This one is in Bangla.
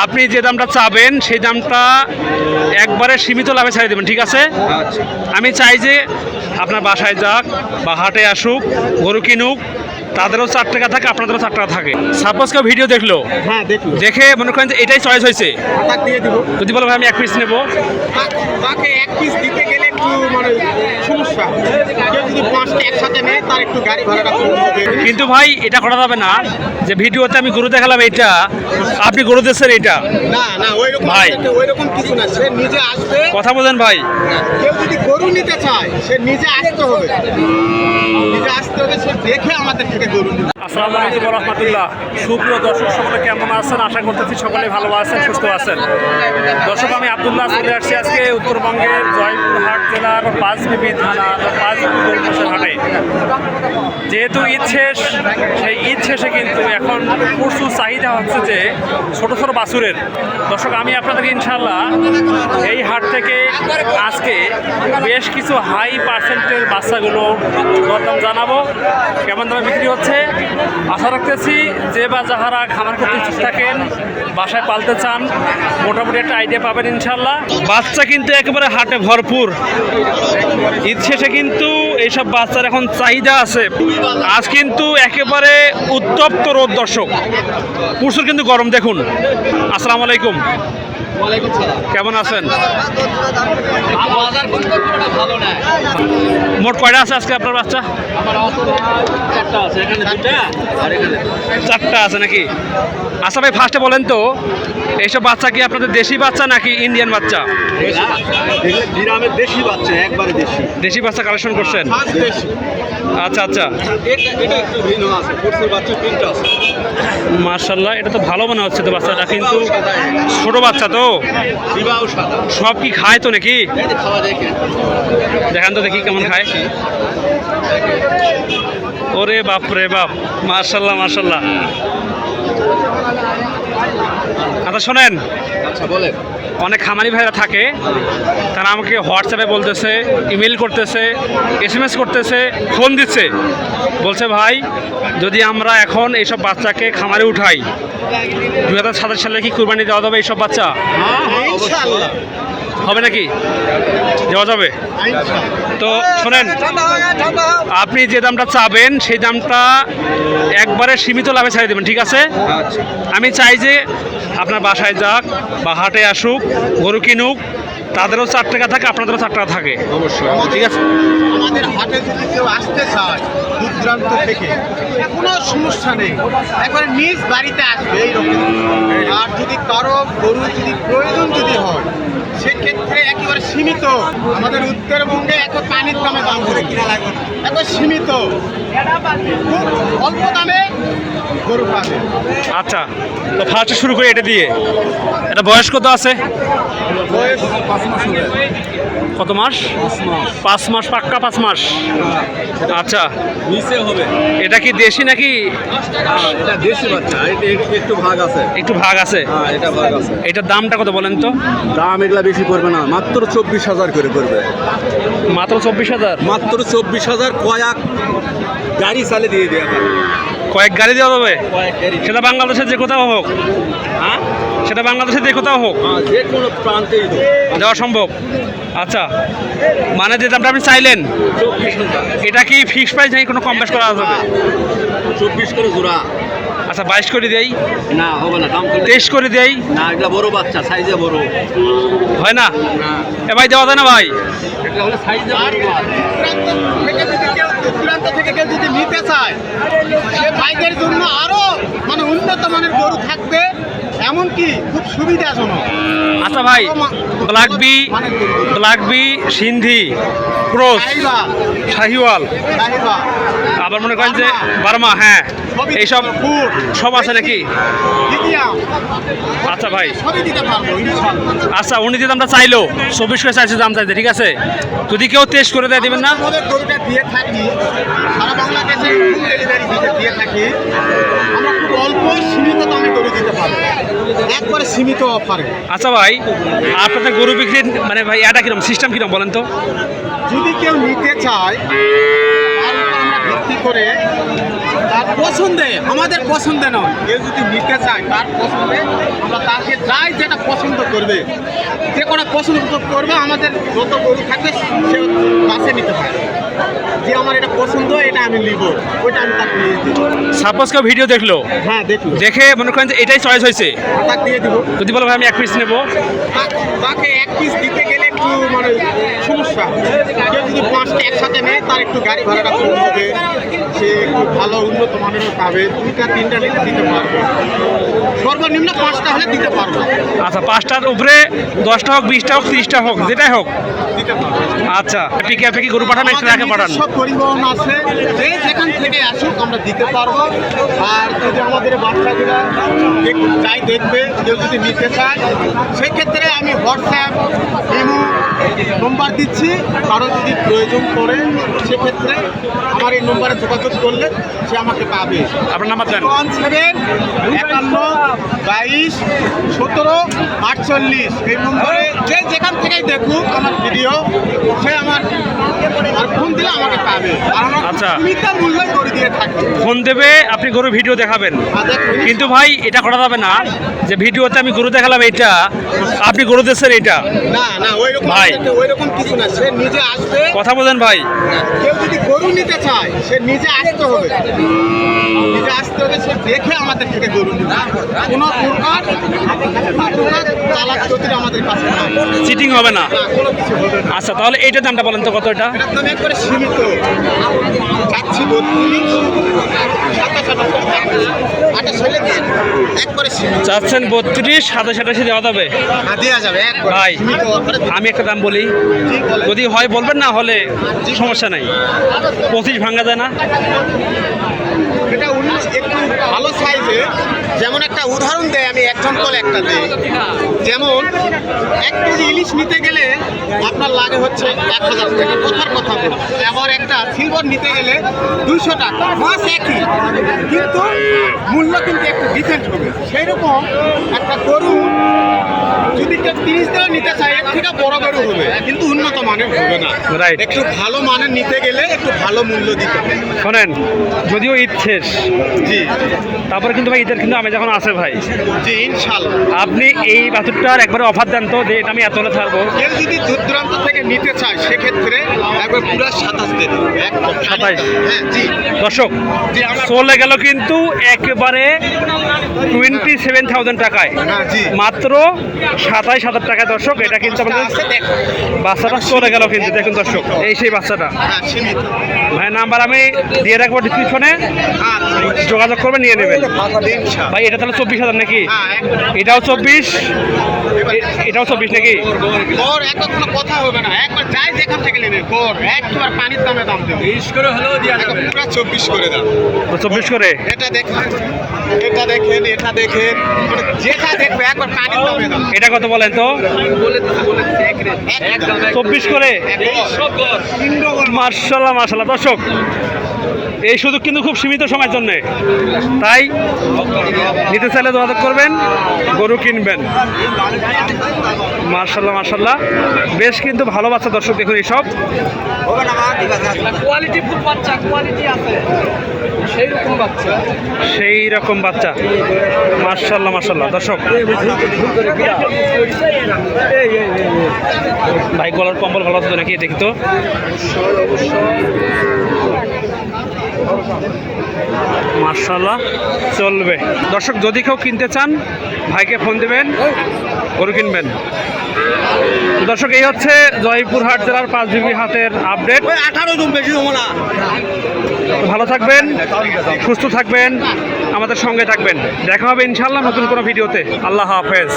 আপনি যে দামটা চাবেন সেই দামটা একবারে সীমিত লাভে ছাড়িয়ে দেবেন, ঠিক আছে? আমি চাই যে আপনার বাসায় যাক বা হাটে আসুক, গরু কিনুক, তাদেরও 4 টাকা থাকে, আপনাদেরও 4 টাকা থাকে। সাপোজ কেউ ভিডিও দেখলো, হ্যাঁ দেখলো, দেখে মনে করেন যে এটাই চয়েস হয়েছে, টাকা দিয়ে দিব। যদি বলো ভাই আমি 1 পিস নেবো, তাকে এক পিস দিতে গেলে একটু মানে সমস্যা। কেউ যদি 5টা একসাথে নেয় তার একটু গাড়ি ভাড়াটা কম হবে। কিন্তু ভাই এটা করা যাবে না যে ভিডিওতে আমি গরু দেখালাম এইটা, আপনি গরু দিচ্ছেন এইটা। না না, ওইরকম ভাই। ওইরকম কিছু না। সে নিজে আসবে। কথা বলেন ভাই। কেউ যদি গরু নিতে চায় সে নিজে আসতে হবে, নিজে আসতে হবে, সে দেখে আমাদের থেকে গরু নিতে। আসসালামু আলাইকুম ওয়া রাহমাতুল্লাহ। সুপ্রিয় দর্শক সকলে কেমন আছেন? আশা করতেছি সকলে ভালো আছেন, সুস্থ আছেন। দর্শক আমি আব্দুল্লাহ চলে আসছি আজকে উত্তরবঙ্গের জয়পুরহাট জেলার পাঁচবিবি থানার পাঁচবিবি গরুমোষের হাটে। যেহেতু ঈদ শেষ, সেই ঈদ শেষে কিন্তু এখন প্রচুর চাহিদা হচ্ছে যে ছোটো ছোটো বাছুরের। দর্শক আমি আপনাদেরকে ইনশাল্লাহ এই হাট থেকে আজকে বেশ কিছু হাই পার্সেন্টের বাচ্চাগুলো দরদাম জানাবো, কেমন দামে বিক্রি হচ্ছে। আশা রাখতেছি যে বা যাহারা খামার করতে ইচ্ছুক থাকেন, বাসায় পালতে চান, মোটামুটি একটা আইডিয়া পাবেন ইনশাল্লাহ। বাচ্চা কিন্তু একেবারে হাটে ভরপুর। ঈদ শেষে কিন্তু এইসব বাচ্চার এখন চাহিদা আছে। আজ কিন্তু একেবারে উত্তপ্ত রোদ দর্শক, প্রচুর কিন্তু গরম। দেখুন। আসসালামু আলাইকুম, কেমন আছেন? মোট কয়টা আছে আজকে আপনার বাচ্চা? 4টা আছে নাকি? আচ্ছা ভাই, ফার্স্টে বলেন তো এইসব বাচ্চা কি আপনাদের দেশি বাচ্চা নাকি ইন্ডিয়ান বাচ্চা? গ্রামের দেশি বাচ্চা, একবারে দেশি। দেশি বাচ্চা কালেকশন করছেন? আচ্ছা আচ্ছা, এটা একটু ভিন্ন আছে, কুরসির বাচ্চা 3টা আছে। মার্শাল্লাহ, এটা তো ভালো মনে হচ্ছে তো বাচ্চাটা, কিন্তু ছোট বাচ্চা তো। বিবাহ সাদা। সব কি খায় তো নাকি? খাওয়া দেখে দেখান তো দেখি কেমন খায়। ওরে বাপ রে বাপ, মার্শাল্লাহ মার্শাল্লাহ। আচ্ছা শোনেন, আচ্ছা বলেন। অনেক খামারি ভাইরা থাকে, তারা আমাকে হোয়াটসঅ্যাপে বলতেছে, ইমেল করতেছে, SMS করতেছে, ফোন দিচ্ছে, বলছে ভাই যদি আমরা এখন এইসব বাচ্চাকে খামারে উঠাই 2027 সালে কি কুরবানি দেওয়া যাবে এইসব বাচ্চা? ইনশাআল্লাহ হবে নাকি? দেওয়া যাবে? তো শোনেন, আপনি যে দামটা চাবেন সেই দামটা একবারে সীমিত লাভে ছাড়িয়ে দেবেন, ঠিক আছে? আমি চাই যে আপনার বাসায় যাক বা হাটে আসুক, গরু কিনুক, তাদেরও 4 টাকা থাকে, আপনাদেরও 4 টাকা থাকে। অবশ্যই, ঠিক আছে। আমাদের হাটে যদি কেউ আসতে চায় দূর দূরান্ত থেকে, কোনো সমস্যা নেই, একবারে নিজ বাড়িতে আসবে এইরকম। আর যদি কারো গরু যদি প্রয়োজন যদি হয়, সেক্ষেত্রে একেবারে সীমিত। আমাদের উত্তরবঙ্গে এখন পানির দামে দাম করে কিনা লাগবে, একবার সীমিত, খুব অল্প দামে গরু পাবে। আচ্ছা, তো ফার্স্টে শুরু করি এটা দিয়ে। এটা বয়স কত আছে? বয়স 5 মাস হবে। কত মাস? 5 মাস, পাক্কা 5 মাস। আচ্ছা, নিচে হবে। এটা কি দেশি নাকি? এটা দেশি বাচ্চা, এটা একটু ভাগ আছে। একটু ভাগ আছে। হ্যাঁ, এটা ভাগ আছে। এটার দামটা কত বলেন তো? দাম এগুলা বেশি পড়বে না, মাত্র 24,000 করে পড়বে। মাত্র 24,000? মাত্র 24,000, কয়েক গাড়ি চালে দিয়ে দেওয়া হবে। কয়েক গাড়ি দেওয়া যাবে? কয়েক গাড়ি। সেটা বাংলাদেশের যে কোথাও হোক? হ্যাঁ, সেটা বাংলাদেশের যে কোথাও হোক যে কোনো প্রান্তেই দেওয়া সম্ভব? আচ্ছা, মানে যে দামটা আপনি চাইলেন 24,000। এটা কি ফিক্সড প্রাইস নাকি কোনো কম বেশ করা যাবে? 24 করে জোড়া। আচ্ছা 22 করে দেই, না হবে না, দাম করলে 23 করে দেই, না। এগুলা বড় বাচ্চা, সাইজে বড়। হয় না? না, এ ভাই দেওয়া যায় না ভাই? এটা হলো সাইজে বড়। দূরান্ত থেকে কেউ যদি নিতে চায়, সে ভাইদের জন্য আরো মানে উন্নত মানের গরু থাকবে, এমনকি খুব সুবিধাজনক। আচ্ছা ভাই, ব্ল্যাক বি, সিন্ধি, ক্রস, শাহিওয়াল, আবার মনে করেন যে বার্মা, হ্যাঁ এইসব সব আছে নাকি? আচ্ছা ভাই, আচ্ছা উনি যে দামটা চাইলো 24 করে চাইছে, দাম চাইছে, ঠিক আছে। যদি কেউ টেস্ট করে দেয় দিবেন না? গরুটা দিয়ে থাকি, সারা বাংলাদেশে হোম ডেলিভারি দিয়ে থাকি। আমরা খুব অল্প সীমিত দামে গরু দিতে পারবো, একবারে সীমিত অফারে। আচ্ছা ভাই, আপনাদের গরু বিক্রির মানে ভাই এটা কিরকম সিস্টেম কিরকম বলেন তো? যদি কেউ নিতে চায় তার উপর আমরা ভিত্তি করে তার পছন্দে, আমাদের পছন্দে নয়, কেউ যদি নিতে চায় তার পছন্দে আমরা তাকে যাই যেটা পছন্দ করবে, যে কোনো পছন্দ করবে, আমাদের যত গরু থাকবে সে বাসে নিতে পারে, যে আমার এটা পছন্দ, এটা আমি নিব, ওইটা আমি তাকে নিয়ে দিব। সাপোজ কেউ ভিডিও দেখলো, হ্যাঁ দেখলো, দেখে মনে করেন যে এটাই চয়েস হয়েছে, তাকে দিয়ে দিব। যদি বলো ভাই আমি 1 পিস নেবো, তাকে 1 পিস দিতে গেলে একটু মানে সমস্যা। কেউ যদি 5টা একসাথে নেয় তার একটু গাড়ি ভাড়াটা কম হবে, সে একটু ভালো উন্নত মানেরও পাবে, 2টা 3টা নিতে দিতে পারবে, সর্বনিম্ন 5টা হলে দিতে পারবে। আচ্ছা 5টার উপরে 10টা হোক 20টা হোক 30টা হোক যেটাই হোক, দিতে পারবে। আচ্ছা পিকে আপে কি গরু পাঠান না ট্রাকে পাঠান? সব পরিবহন আছে, যে যেখান থেকে আসুক আমরা দিতে পারবো। আর যদি আমাদের বাচ্চাগুলা যাই দেখবে, কেউ যদি নিতে চায়, সেক্ষেত্রে আমি হোয়াটসঅ্যাপ, ইমো নম্বর দিচ্ছি, কারো যদি প্রয়োজন পড়ে সেক্ষেত্রে আমার এই নম্বরে যোগাযোগ করলে সে আমাকে পাবে। আপনার নাম্বার দেন। 57 51 22 17 48 এই নম্বরে যে যেখান থেকেই দেখুক আমার ভিডিও, সে আমার আর ফোন দিলে আমাকে পাবে। আর আমার আচ্ছা। সীমিত মূল্যে করে দিয়ে থাকি। ফোন দেবে, আপনি গরু ভিডিও দেখাবেন, আর দেখুন, কিন্তু ভাই এটা করা যাবে না যে ভিডিওতে আমি গরু দেখালাম এটা, আপনি গরু দিচ্ছেন এটা। না না ওইরকম ভাই। ওইরকম কিছু না, সে নিজে আসবে। কথা বলেন ভাই। কেউ যদি গরু নিতে চায় সে নিজে আসতে হবে, নিজে আসতে হবে, সে দেখে আমাদের থেকে গরু নিবে। কোনো প্রকার চালাক চতুরি আমাদের কাছে নাই, চিটিং হবে না। না, কোনো কিছু হবে না। আচ্ছা তাহলে এইটার দামটা বলেন তো কত এটা? এটার দাম একবারে সীমিত, চাচ্ছি 32, 27 হলে দিয়ে একবারে সীমিত। চাচ্ছেন 32, 27 দেওয়া যাবে? হ্যাঁ, দেওয়া যাবে একবারে ভাই সীমিত অফারে দিয়ে- আমি একটা দাম বলি, ঠিক বলে। যদি হয় বলবেন, না হলে সমস্যা নাই। 25 ভাঙা যায় না? এটা একটু ভালো সাইজে, যেমন একটা উদাহরণ দেয়, আমি এক্সাম্পল একটা দেই। যেমন 1 কেজি ইলিশ নিতে গেলে আপনার লাগে হচ্ছে 1000 টাকা, কথার কথা বলি। আবার একটা সিলভার নিতে গেলে 200 টাকা, মাছ একই, কিন্তু মূল্য কিন্তু একটু ডিফারেন্ট হবে। সেই রকম একটা গরু যদি কেউ 30 টাকা নিতে চায়, এর থেকে বড় গরু হবে, কিন্তু উন্নত মানের হবে না। Right. একটু ভালো মানের নিতে গেলে একটু ভালো মূল্য দিতে হবে। শোনেন, যদিও ঈদ শেষ, জি তারপরে কিন্তু ভাই ঈদের কিন্তু আমি যখন আছে ভাই, জি, ইনশাল্লাহ। আপনি এই বাছুরটার একবারে অফার দেন তো, যে এটা আমি এত হলে ছাড়বো। কেউ যদি দূর দূরান্ত থেকে নিতে চায় সেক্ষেত্রে একবার পুরো 27 দেবে, একদম 27? হ্যাঁ জি দর্শক জি, আমার চলে গেল কিন্তু একেবারে 27,000 টাকায়, হ্যাঁ জি, মাত্র 27,000 টাকায়। দর্শক এটা কিন্তু আমাদের আছে, দেখো। বাচ্চাটা চলে গেল কিন্তু, দেখুন দর্শক, এই সেই বাচ্চাটা। হ্যাঁ সীমিত। ভাই নাম্বার আমি দিয়ে রাখবো ডিসক্রিপশনে, আচ্ছা, যোগাযোগ করবে, নিয়ে নেবেন। ইনশাল্লাহ। ভাই এটা তাহলে 24,000 নাকি? হ্যাঁ একদম। এটাও 24, এটাও 24 নাকি? গড় একটা কোনো কথা হবে না, একবার যাই যেখান থেকে নেবে গড় একবার পানির দামে দাম দেবে, 20 করে হলেও দেওয়া যাবে, পুরো 24 করে দাম। তো 24 করে? এটা দেখেন, এটা দেখেন, এটা দেখেন, মানে যেটা দেখবে একবার পানির দামে দাম। এটা কত বলেন তো? একদম 24 করে? সব গড় 3 গড়। মার্শাল্লাহ মার্শাল্লাহ। দর্শক এই সুযোগ কিন্তু খুব সীমিত সময়ের জন্যে, তাই নিতে চাইলে যোগাযোগ করবেন, গরু কিনবেন। মার্শাল্লাহ মার্শাল্লাহ, বেশ কিন্তু ভালো বাচ্চা। দর্শক দেখুন এইসব কোয়ালিটি ফুল বাচ্চা, কোয়ালিটি আছে সেই রকম বাচ্চা। সেই রকম বাচ্চা, মার্শাল্লাহ মার্শাল্লাহ। দর্শক ভাই গলার কম্বল ভালো আছে তো নাকি দেখি তো। মার্শাল্লাহ, চলবে। দর্শক যদি কেউ কিনতে চান ভাইকে ফোন দেবেন, গরু কিনবেন। দর্শক এই হচ্ছে জয়পুরহাট জেলার 5 বিবি হাটের আপডেট। 18 জন বেশি হবো না। ভালো থাকবেন, সুস্থ থাকবেন, আমাদের সঙ্গে থাকবেন। দেখা হবে ইনশাআল্লাহ নতুন কোনো ভিডিওতে। আল্লাহ হাফেজ।